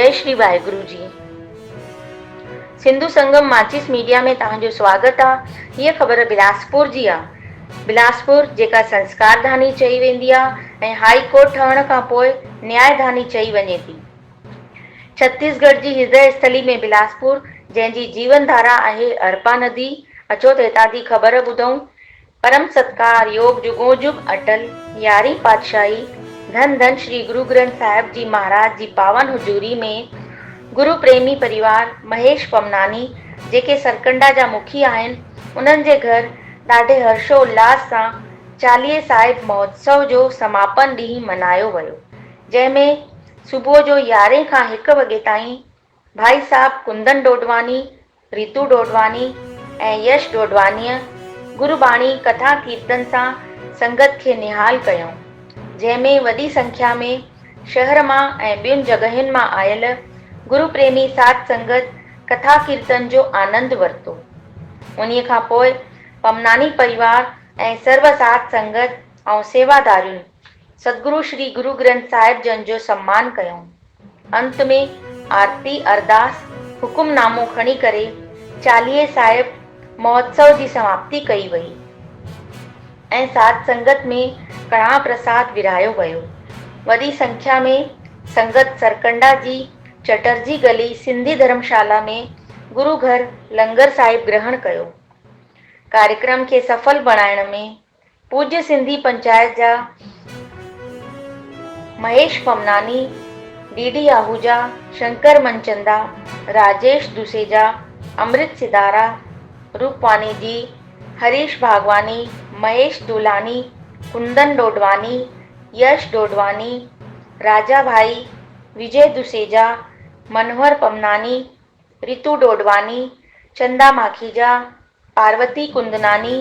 जय श्री वाहेगुरु जी। सिंधु संगम माचिस मीडिया में तव्हांजो स्वागत आहे। हीअ ख़बर बिलासपुर जी आहे। बिलासपुर जेका संस्कार धानी चई वेंदी आहे ऐं हाई कोर्ट ठहण खां पोइ न्याय धानी चई वञे थी। छत्तीसगढ़ जी हृदय स्थली में बिलासपुर, जंहिंजी जीवन धारा आहे अरपा नदी। अचो त हितां जी ख़बर ॿुधूं। परम सत्कार योग जुगो जुग अटल यारी पातशाही धन धन श्री गुरु ग्रंथ साहिब जी महाराज जी पावन हुजूरी में गुरु प्रेमी परिवार महेश पमनानी जेके सरकंडा जा मुखी आहिनि, उन्हनि जे घर ॾाढे हर्षोल्लास सां चालीहे साहिब महोत्सव जो समापन ॾींहुं मनायो वियो, जंहिंमें सुबुह जो 11 खां 1 वॻे ताईं भाई साहब कुंदन डोडवानी, रितू डोडवानी ऐं यश डोडवानीअ गुरुबाणी कथा कीर्तन सां संगत खे निहाल कयूं, जंहिंमें वॾी संख्या में शहर मां ऐं ॿियुनि जॻहियुनि मां आयल गुरु प्रेमी साध संगत कथा कीर्तन जो आनंद वरितो। उन्हीअ खां पोइ पमनानी परिवार ऐं सर्व साध संगत ऐं सेवादारियुनि सतगुरु श्री गुरु ग्रंथ साहिब जन जो सम्मान कयूं। अंत में आरती अरदास हुकुमनामो खणी करे चालीहे साहिब महोत्सव जी समाप्ति कई वई ऐं साध संगत में कणा प्रसाद विरायो वियो। वॾी संख्या में संगत सरकंडा जी चटर्जी गली सिंधी धर्मशाला में गुरु घर लंगर साहिब ग्रहण कयो। कार्यक्रम के सफल बनाइण में पूज्य सिंधी पंचायत जा महेश पमनानी, डीडी आहूजा, शंकर मनचंदा, राजेश दुसेजा, अमृत सिदारा, रूपवानी जी, हरीश भागवानी, महेश दुलानी, कुंदन डोडवानी, यश डोडवानी, राजा भाई, विजय दुसेजा, मनोहर पमनानी, रितू डोडवानी, चंदा माखीजा, पार्वती कुंदनानी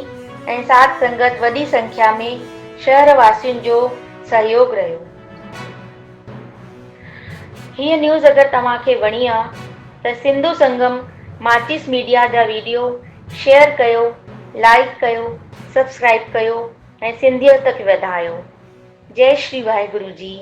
ऐं साध संगत वॾी संख्या में शहरवासियुनि जो सहयोग रहियो। हीअ न्यूज़ अगरि तव्हांखे वणी आहे त सिंधु संगम माचिस मीडिया जा वीडियो शेयर कयो, लाइक कयो, सब्सक्राइब कयो ऐं सिंधियत खे वधायो। जय श्री वाहेगुरु जी।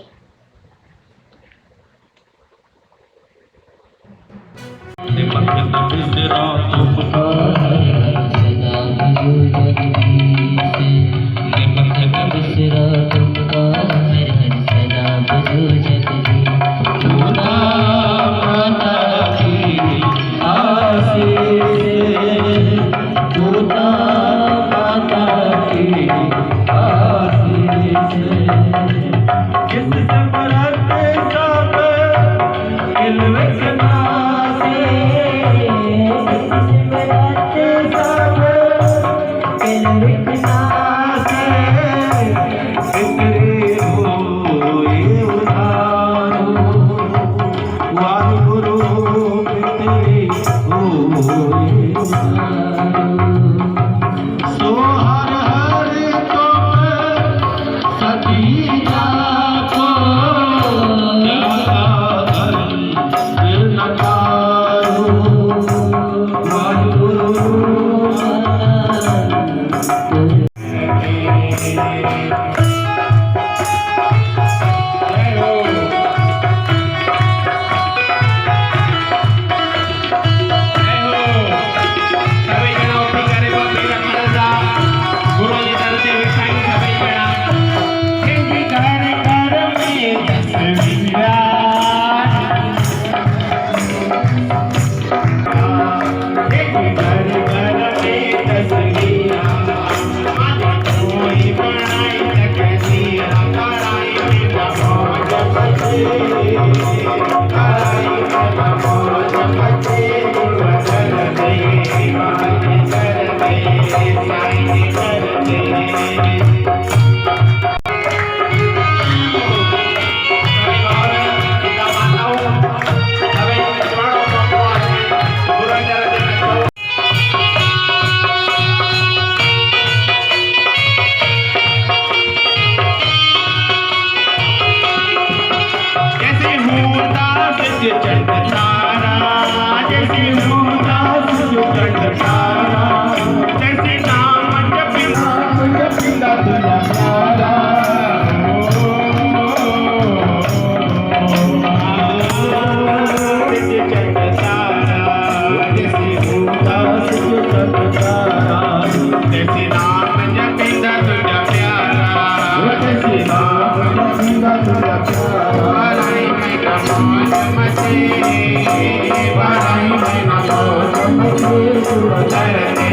करते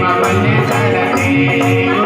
पवन करते